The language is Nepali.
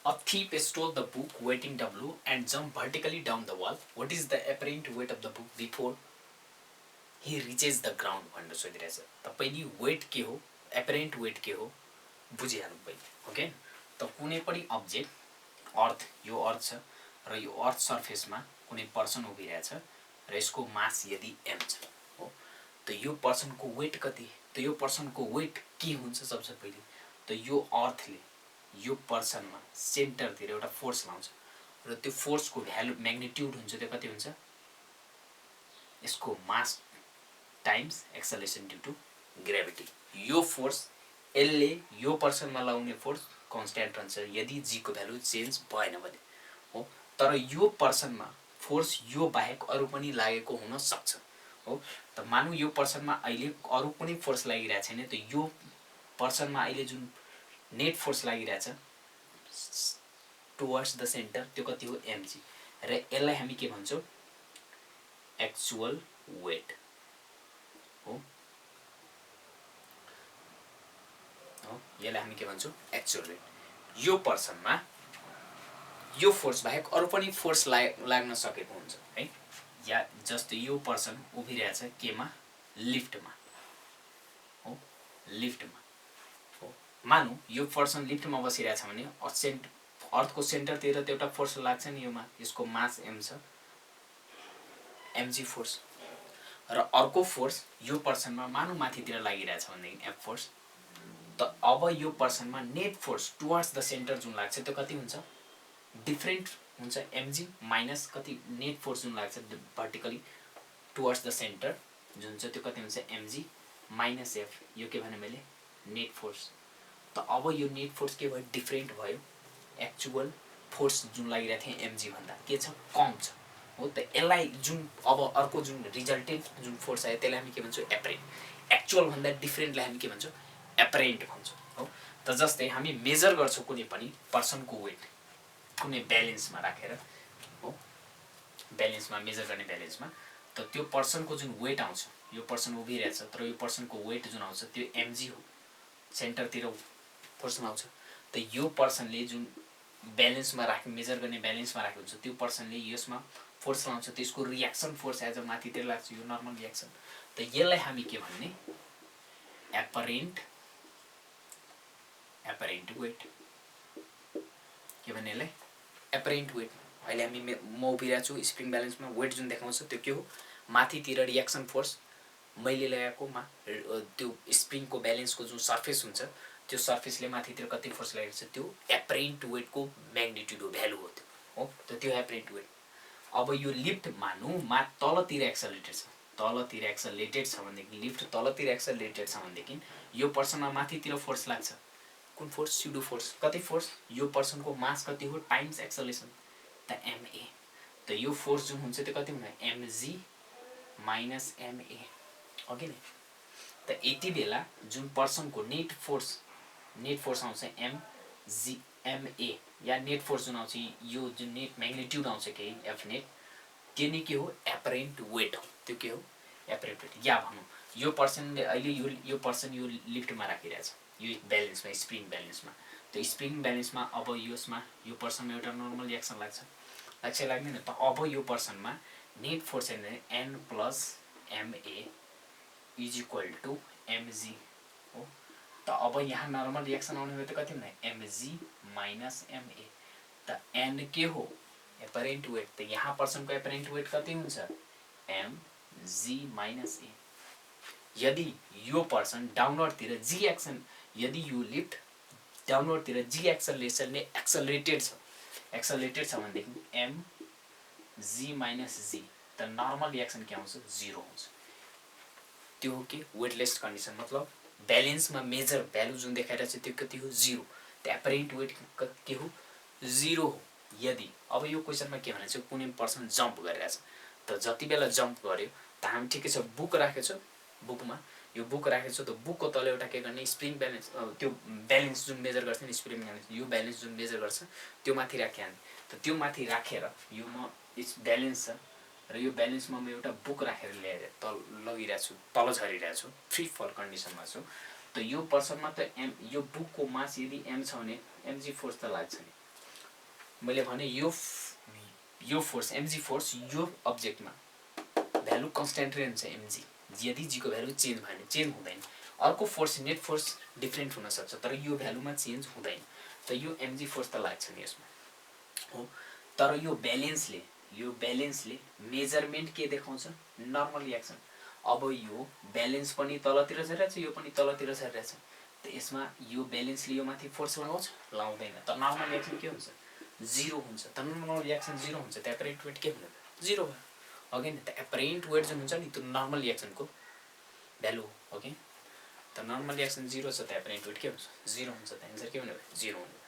A thief stole the book weighing W and jumped vertically down the wall. What is the apparent weight of the book before he reaches the ground? भनेर सोधिरहेछ। तपाईले वेट के हो, apparent weight के हो बुझिहाल्नु पहिले। ओके, त कुनै पनि अब्जेक्ट अर्थ, यो अर्थ छ र यो अर्थ सर्फेसमा कुनै पर्सन उभिरहेछ र यसको मास यदि m छ हो, त यो पर्सनको वेट कति, त यो पर्सनको वेट के हुन्छ सबसे पहिले, त यो अर्थले यो पर्सनमा सेन्टरतिर एउटा फोर्स लाउँछ र त्यो फोर्सको भ्यालु म्याग्निट्युड हुन्छ, त्यो कति हुन्छ, यसको mass times acceleration due to gravity. यो फोर्स यसले यो पर्सनमा लाउने फोर्स कन्स्ट्यान्ट रहन्छ यदि जी को भ्यालु चेन्ज भएन भने हो। तर यो पर्सनमा फोर्स यो बाहेक अरु पनि लागेको हुन सक्छ हो। त मानौ यो पर्सनमा अहिले अरु कुनै फोर्स लागिरहेको छैन, त यो पर्सनमा अहिले जुन नेट फोर्स लागिरहेछ टुवर्ड्स द सेन्टर त्यो कति हो, mg, र यसलाई हामी के भन्छौं, एक्चुअल वेट हो। यसलाई हामी के भन्छौं, एक्चुअल वेट। यो पर्सनमा यो फोर्स बाहेक अरु पनि फोर्स लाग्न सकेको हुन्छ है, या जस्तै यो पर्सन उभिरहेछ केमा, लिफ्टमा हो, लिफ्टमा हो। मानौ यो पर्सन लिफ्टमा बसिरहेछ भने अर्थको सेन्टरतिर त एउटा फोर्स लाग्छ नि योमा, यसको मास m छ, mg फोर्स, र अर्को फोर्स यो पर्सनमा मानौ माथितिर लागिरहेछ भने f फोर्स। त अब यो पर्सनमा net force towards the centre जुन लाग्छ त्यो कति हुन्छ, डिफरेन्ट हुन्छ, mg माइनस कति नेट फोर्स जुन लाग्छ भर्टिकली टुवर्ड्स द सेन्टर जुन छ त्यो कति हुन्छ, mg माइनस f, यो के भने मैले नेट फोर्स। त अब यो नेट फोर्स के भयो, डिफरेन्ट भयो, एक्चुअल फोर्स जुन लागिरहेको थियो mg भन्दा के छ, कम छ हो। त यसलाई जुन अब अर्को जुन रिजल्टेन्ट जुन फोर्स आयो त्यसलाई हामी के भन्छौं, एपरेन्ट। एक्चुअल भन्दा डिफरेन्टलाई हामी के भन्छौं, एपरेन्ट भन्छौं हो। त जस्तै हामी मेजर गर्छौं कुनै पनि पर्सनको वेट कुनै ब्यालेन्समा राखेर हो, ब्यालेन्समा मेजर गर्ने ब्यालेन्समा, त त्यो पर्सनको जुन वेट आउँछ, यो पर्सन उभिरहेछ तर यो पर्सनको वेट जुन आउँछ त्यो mg हो, सेन्टरतिर फोर्स आउँछ। त यो पर्सनले जुन ब्यालेन्समा राखे, मेजर गर्ने ब्यालेन्समा राखेको हुन्छ त्यो पर्सनले यसमा फोर्स लाउँछ, त्यसको रिएक्सन फोर्स एज अ माथितिर लाग्छ, यो नर्मल रिएक्सन। त यसलाई हामी के भन्ने, एपरेन्ट वेट के भन्ने, यसलाई एपरेन्ट वेट। अहिले हामी म उभिरहेको छु स्प्रिङ ब्यालेन्समा, वेट जुन देखाउँछ त्यो के हो, माथितिर रिएक्सन फोर्स मैले लगाएको त्यो स्प्रिङको ब्यालेन्सको जुन सर्फेस हुन्छ त्यो सर्फेसले माथितिर कति फोर्स लागेको छ त्यो एपरेन्ट वेटको म्याग्निट्युड हो, भ्यालु हो त्यो हो। त त्यो एपरेन्ट वेट। अब यो लिफ्ट मानौ तलतिर एक्सेलरेटेड छ, तलतिर एक्सेलरेटेड छ भनेदेखि, लिफ्ट तलतिर एक्सेलरेटेड छ भनेदेखि यो पर्सनमा माथितिर फोर्स लाग्छ, कुन फोर्स, स्युडो फोर्स। कति फोर्स, यो पर्सनको मास कति हो टाइम्स एक्सेलरेसन, त ma। त यो फोर्स जुन हुन्छ त्यो कति हुन्छ, mg माइनस ma हो कि नै। त यति बेला जुन पर्सनको नेट फोर्स आउँछ ma, या नेट फोर्स जुन आउँछ यो जुन नेट म्याग्निट्युड आउँछ केही एफ नेट, त्यो नै के हो, एपरेन्ट वेट हो। त्यो के हो, एपरेन्ट वेट। या भनौँ यो पर्सनले अहिले यो पर्सन यो लिफ्टमा राखिरहेछ, यो ब्यालेन्समा, स्प्रिङ ब्यालेन्समा। त्यो स्प्रिङ ब्यालेन्समा अब यसमा यो पर्सनमा एउटा नर्मल रिएक्सन लाग्छ लाग्दैन। त अब यो पर्सनमा net force n plus ma is equal to mg हो। त अब यहाँ नर्मल रिएक्सन आउने हो त कति हुन्छ, mg माइनस ma। त n के हो, एपरेन्ट वेट। त यहाँ पर्सनको एपरेन्ट वेट कति हुन्छ, mg माइनस a। यदि यो पर्सन डाउनवर्डतिर जी एक्सन, यदि यो लिफ्ट डाउनवर्डतिर जी एक्सेलरेसनले एक्सेलरेटेड छ भनेदेखि mg माइनस g, त नर्मल रिएक्सन के आउँछ, 0 हुन्छ। त्यो हो कि वेटलेस कन्डिसन, मतलब ब्यालेन्समा मेजर भ्यालु जुन देखाइरहेछ त्यो कति हो, 0। त एपरेन्ट वेट के हो, 0 हो। यदि अब यो क्वेसनमा के भनेछ, कुनै पर्सन जम्प गरिरहेछ, त जति बेला जम्प गर्यो त हामी ठिकै छ बुक राखेछ, बुकमा यो बुक राखेछ, त बुकको तल एउटा के गर्ने, स्प्रिङ ब्यालेन्स, त्यो ब्यालेन्स जुन मेजर गर्छ नि स्प्रिङ ब्यालेन्स, यो ब्यालेन्स जुन मेजर गर्छ त्यो माथि राखिहाल्ने। त त्यो माथि राखेर यो म ब्यालेन्स छ र यो ब्यालेन्समा म एउटा बुक राखेर ल्याएर लगिरहेको छु, तल झरिरहेको छु, फ्री फल कन्डिसनमा छु। त यो पर्सनमा त यो बुकको मास यदि m छ भने mg फोर्स त लाग्छ नि, मैले भने यो फोर्स mg फोर्स यो अब्जेक्टमा भ्यालु कन्स्ट्यान्ट रहन्छ mg, यदि g को भ्यालु चेन्ज भयो भने चेन्ज हुँदैन। अर्को फोर्स नेट फोर्स डिफरेन्ट हुन सक्छ तर यो भ्यालुमा चेन्ज हुँदैन। त यो mg फोर्स त लाग्छ नि यसमा हो। तर यो ब्यालेन्सले मेजरमेन्ट के देखाउँछ? Normal reaction. अब यो ब्यालेन्स पनि तलतिर झरेछ यो पनि तलतिर झरेछ, त यसमा यो ब्यालेन्सले यो माथि फोर्स लगाउँछ? लाउँदैन। त नर्मल रियाक्सन के हुन्छ? 0 हुन्छ। त नर्मल रियाक्सन 0 हुन्छ त एपरेन्ट वेट के हुने? 0 भयो। ओके नि, त एपरेन्ट वेट जुन हुन्छ नि त्यो नर्मल रियाक्सनको भ्यालु हो। ओके, त नर्मल रियाक्सन 0 छ त एपरेन्ट वेट के हुन्छ? 0 हुन्छ। त एन्सर के हुने भयो? 0 हुने भयो।